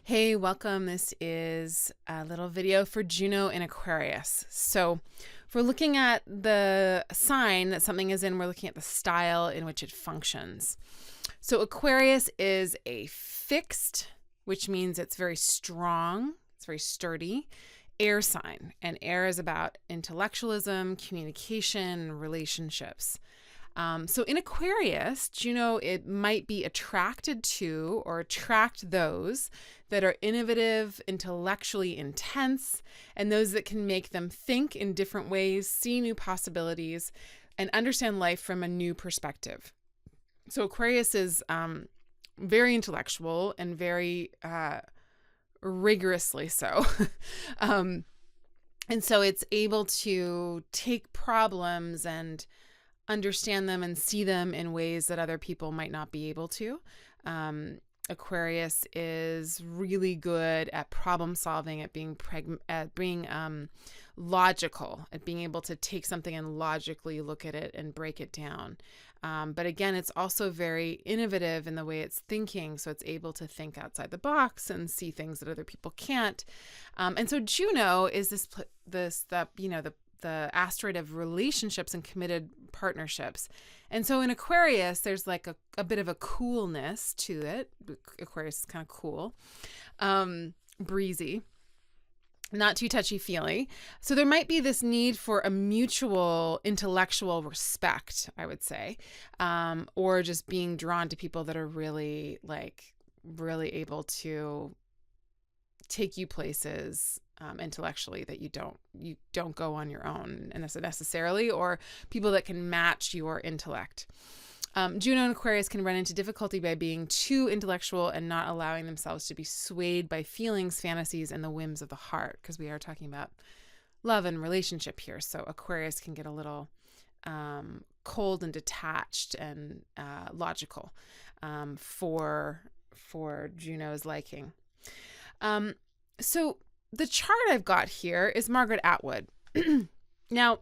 Hey, welcome. This is a little video for Juno in Aquarius. So, if we're looking at the sign that something is in, we're looking at the style in which it functions. So, Aquarius is a fixed, which means it's very strong, it's very sturdy, air sign. And air is about intellectualism, communication, relationships. So in Aquarius, Juno, it might be attracted to or attract those that are innovative, intellectually intense, and those that can make them think in different ways, see new possibilities, and understand life from a new perspective. So Aquarius is very intellectual and very rigorously so. And so it's able to take problems and understand them and see them in ways that other people might not be able to. Aquarius is really good at problem solving, at being logical, at being able to take something and logically look at it and break it down. But again, it's also very innovative in the way it's thinking, so it's able to think outside the box and see things that other people can't. And so Juno is the asteroid of relationships and committed partnerships. And so in Aquarius, there's like a bit of a coolness to it. Aquarius is kind of cool, breezy, not too touchy-feely. So there might be this need for a mutual intellectual respect, I would say, or just being drawn to people that are really able to take you places intellectually that you don't go on your own and necessarily, or people that can match your intellect. Juno and Aquarius can run into difficulty by being too intellectual and not allowing themselves to be swayed by feelings, fantasies, and the whims of the heart, because we are talking about love and relationship here. So Aquarius can get a little cold and detached and logical for Juno's liking. So the chart I've got here is Margaret Atwood. Now,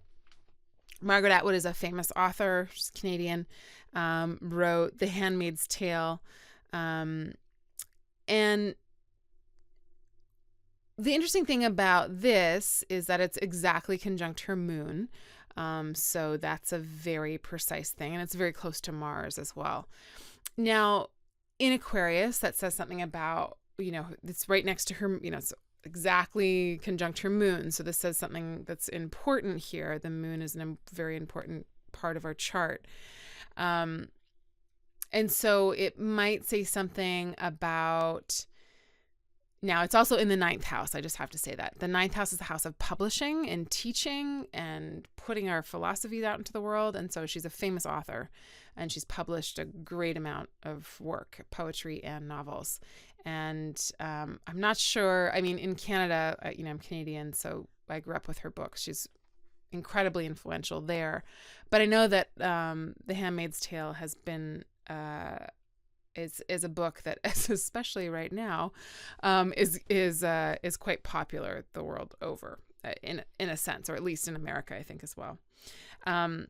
Margaret Atwood is a famous author. She's Canadian, wrote The Handmaid's Tale. And the interesting thing about this is that it's exactly conjunct her moon. So that's a very precise thing. And it's very close to Mars as well. Now, in Aquarius, that says something about, it's right next to her, it's exactly conjunct her moon. So this says something that's important here. The moon is a very important part of our chart. And so it might say something about, now it's also in the ninth house. I just have to say that. The ninth house is the house of publishing and teaching and putting our philosophies out into the world. And so she's a famous author and she's published a great amount of work, poetry and novels. And I'm not sure, in Canada, I'm Canadian, so I grew up with her books. She's incredibly influential there. But I know that The Handmaid's Tale has been, is a book that, especially right now, is quite popular the world over, in a sense, or at least in America, I think, as well. And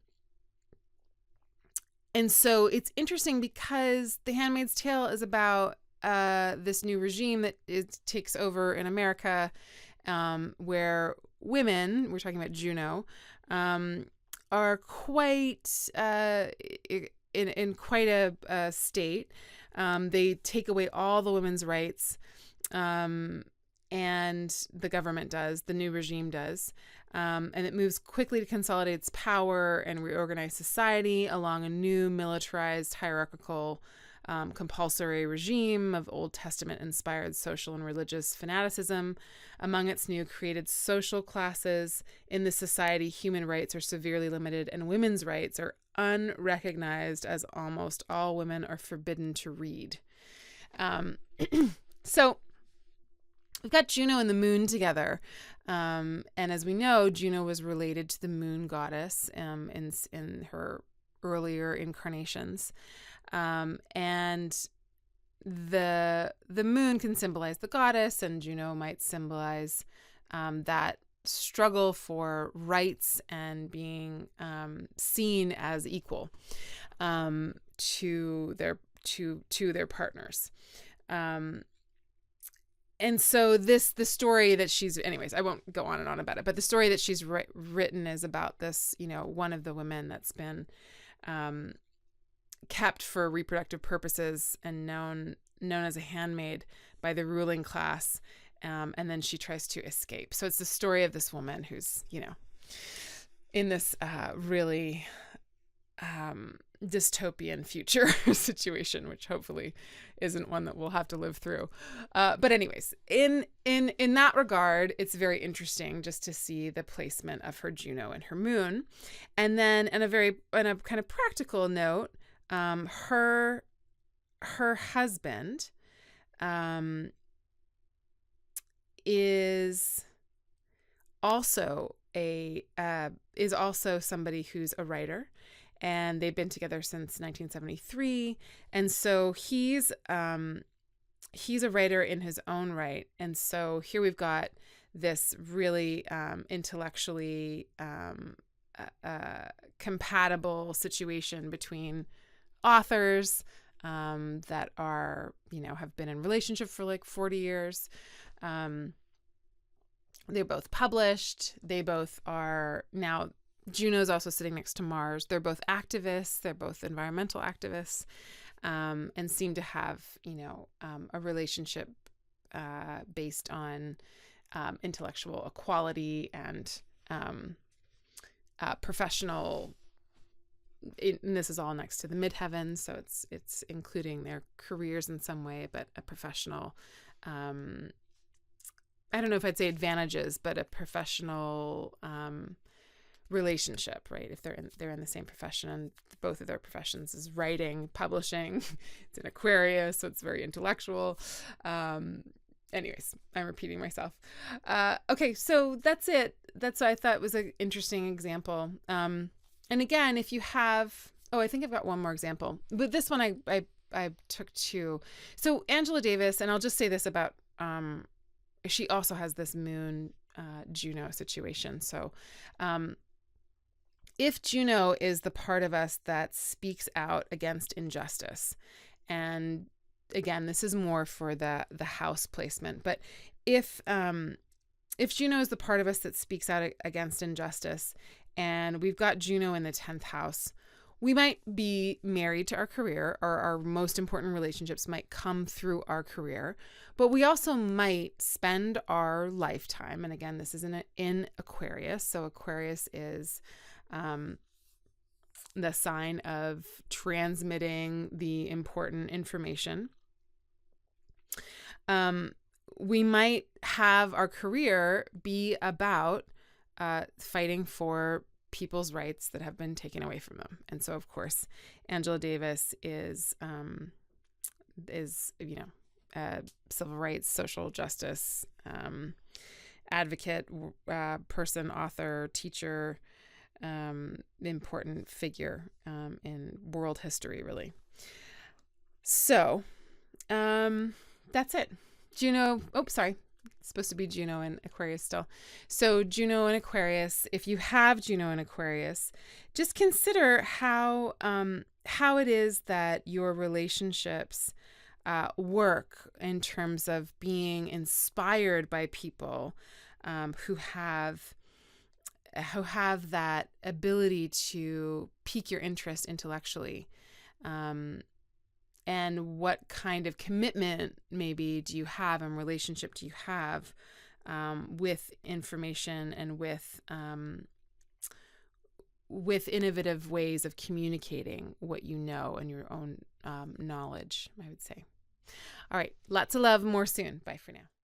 so it's interesting because The Handmaid's Tale is about this new regime that takes over in America, where women, we're talking about Juno, are quite in quite a state. They take away all the women's rights, and the government does, the new regime does. And it moves quickly to consolidate its power and reorganize society along a new militarized, hierarchical, compulsory regime of Old Testament-inspired social and religious fanaticism. Among its new created social classes in the society, human rights are severely limited and women's rights are unrecognized, as almost all women are forbidden to read. So we've got Juno and the moon together. And as we know, Juno was related to the moon goddess in her earlier incarnations. And the moon can symbolize the goddess, and Juno might symbolize that struggle for rights and being seen as equal to their partners. And so the story that she's, anyways, I won't go on and on about it, but the story that she's written is about this, one of the women that's been kept for reproductive purposes and known as a handmaid by the ruling class. And then she tries to escape. So it's the story of this woman who's, in this really dystopian future situation, which hopefully isn't one that we'll have to live through. But anyways, in that regard, it's very interesting just to see the placement of her Juno and her moon. And then on a kind of practical note, her husband is also somebody who's a writer, and they've been together since 1973. And so he's a writer in his own right. And so here we've got this really intellectually compatible situation between authors that are, have been in relationship for like 40 years. They're both published. They both are now, Juno's also sitting next to Mars. They're both activists. They're both environmental activists, and seem to have, a relationship based on intellectual equality and professional. And this is all next to the midheavens, so it's including their careers in some way, but a professional. I don't know if I'd say advantages, but a professional relationship, right? If they're in the same profession, and both of their professions is writing, publishing. It's an Aquarius, so it's very intellectual. Anyways, I'm repeating myself. Okay, so that's it. That's what I thought was an interesting example. And again, if you have, I think I've got one more example, but this one I took two. So Angela Davis, and I'll just say this about, she also has this moon Juno situation. So if Juno is the part of us that speaks out against injustice, and again, this is more for the house placement, but if Juno is the part of us that speaks out against injustice, and we've got Juno in the 10th house, we might be married to our career, or our most important relationships might come through our career, but we also might spend our lifetime, and again, this is in Aquarius, so Aquarius is the sign of transmitting the important information. We might have our career be about fighting for people's rights that have been taken away from them. And so, of course, Angela Davis is civil rights, social justice advocate, person, author, teacher, important figure in world history, really. So that's it. Juno, it's supposed to be Juno and Aquarius still. So Juno and Aquarius, if you have Juno and Aquarius, just consider how it is that your relationships work in terms of being inspired by people who have that ability to pique your interest intellectually. And what kind of commitment maybe do you have and relationship do you have with information and with innovative ways of communicating what you know and your own knowledge, I would say. All right. Lots of love. More soon. Bye for now.